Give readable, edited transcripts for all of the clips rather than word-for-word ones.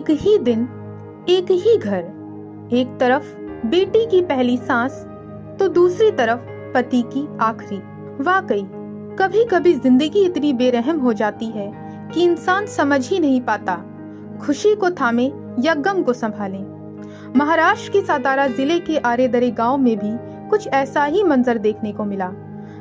एक ही दिन, एक ही घर, एक तरफ बेटी की पहली सांस तो दूसरी तरफ पति की आखिरी। वाकई कभी कभी जिंदगी इतनी बेरहम हो जाती है कि इंसान समझ ही नहीं पाता खुशी को थामे या गम को संभाले। महाराष्ट्र के सातारा जिले के आरेदरे गांव में भी कुछ ऐसा ही मंजर देखने को मिला।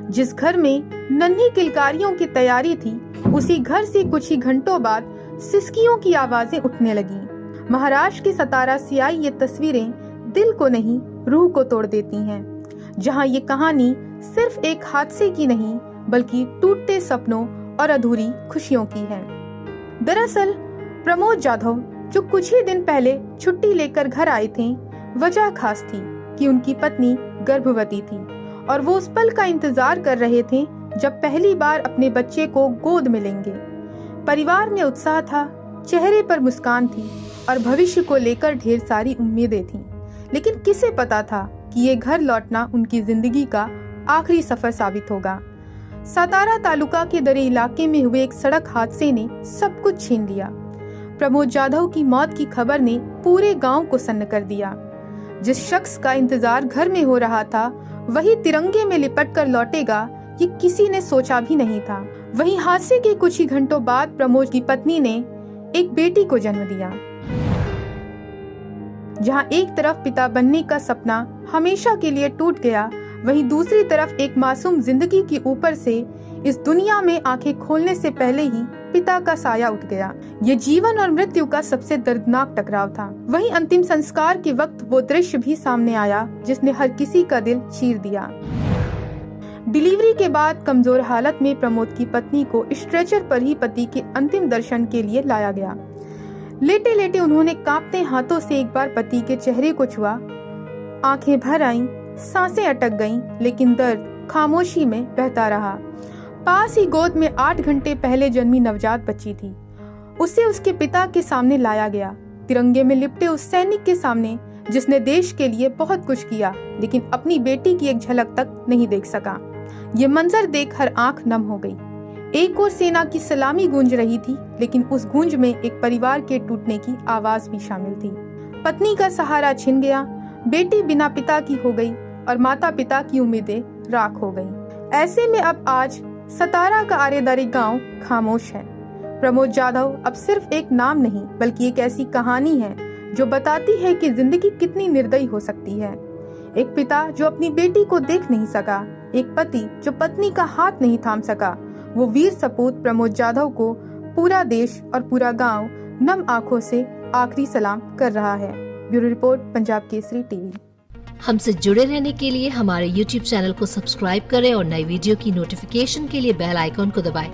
जिस घर में नन्ही किलकारियों की तैयारी थी, उसी घर से कुछ ही घंटों बाद सिसकियों की आवाजें उठने लगी। महाराष्ट्र के सतारा से आई ये तस्वीरें दिल को नहीं, रूह को तोड़ देती हैं। जहां ये कहानी सिर्फ एक हादसे की नहीं, बल्कि टूटते सपनों और अधूरी खुशियों की है। दरअसल प्रमोद जाधव जो कुछ ही दिन पहले छुट्टी लेकर घर आए थे, वजह खास थी कि उनकी पत्नी गर्भवती थी और वो उस पल का इंतजार कर रहे थे जब पहली बार अपने बच्चे को गोद में लेंगे। परिवार में उत्साह था, चेहरे पर मुस्कान थी और भविष्य को लेकर ढेर सारी उम्मीदें थीं। लेकिन किसे पता था कि ये घर लौटना उनकी जिंदगी का आखिरी सफर साबित होगा। सातारा तालुका के दरे इलाके में हुए एक सड़क हादसे ने सब कुछ छीन लिया। प्रमोद जाधव की मौत की खबर ने पूरे गांव को सन्न कर दिया। जिस शख्स का इंतजार घर में हो रहा था, वही तिरंगे में लिपट कर लौटेगा, ये किसी ने सोचा भी नहीं था। वहीं हादसे के कुछ ही घंटों बाद प्रमोद की पत्नी ने एक बेटी को जन्म दिया। जहां एक तरफ पिता बनने का सपना हमेशा के लिए टूट गया, वहीं दूसरी तरफ एक मासूम जिंदगी के ऊपर से इस दुनिया में आंखें खोलने से पहले ही पिता का साया उठ गया। ये जीवन और मृत्यु का सबसे दर्दनाक टकराव था। वहीं अंतिम संस्कार के वक्त वो दृश्य भी सामने आया जिसने हर किसी का दिल चीर दिया। डिलीवरी के बाद कमजोर हालत में प्रमोद की पत्नी को स्ट्रेचर पर ही पति के अंतिम दर्शन के लिए लाया गया। लेटे लेटे उन्होंने कांपते हाथों से एक बार पति के चेहरे को छुआ। आंखें भर आईं, सांसें अटक गईं, लेकिन दर्द खामोशी में बहता रहा। पास ही गोद में 8 घंटे पहले जन्मी नवजात बच्ची थी। उसे उसके पिता के सामने लाया गया, तिरंगे में लिपटे उस सैनिक के सामने जिसने देश के लिए बहुत कुछ किया, लेकिन अपनी बेटी की एक झलक तक नहीं देख सका। ये मंजर देख हर आंख नम हो गई। एक और सेना की सलामी गूंज रही थी, लेकिन उस गूंज में एक परिवार के टूटने की आवाज भी शामिल थी। पत्नी का सहारा छिन गया, बेटी बिना पिता की हो गई और माता पिता की उम्मीदें राख हो गईं। ऐसे में अब आज सतारा का आरेदरे गांव खामोश है। प्रमोद जाधव अब सिर्फ एक नाम नहीं, बल्कि एक ऐसी कहानी है जो बताती है कि जिंदगी कितनी निर्दयी हो सकती है। एक पिता जो अपनी बेटी को देख नहीं सका, एक पति जो पत्नी का हाथ नहीं थाम सका, वो वीर सपूत प्रमोद जाधव को पूरा देश और पूरा गांव नम आंखों से आखिरी सलाम कर रहा है। Bureau report, Punjab Kesari TV. हमसे जुड़े रहने के लिए हमारे YouTube चैनल को सब्सक्राइब करें और नई वीडियो की नोटिफिकेशन के लिए बेल आइकॉन को दबाएं।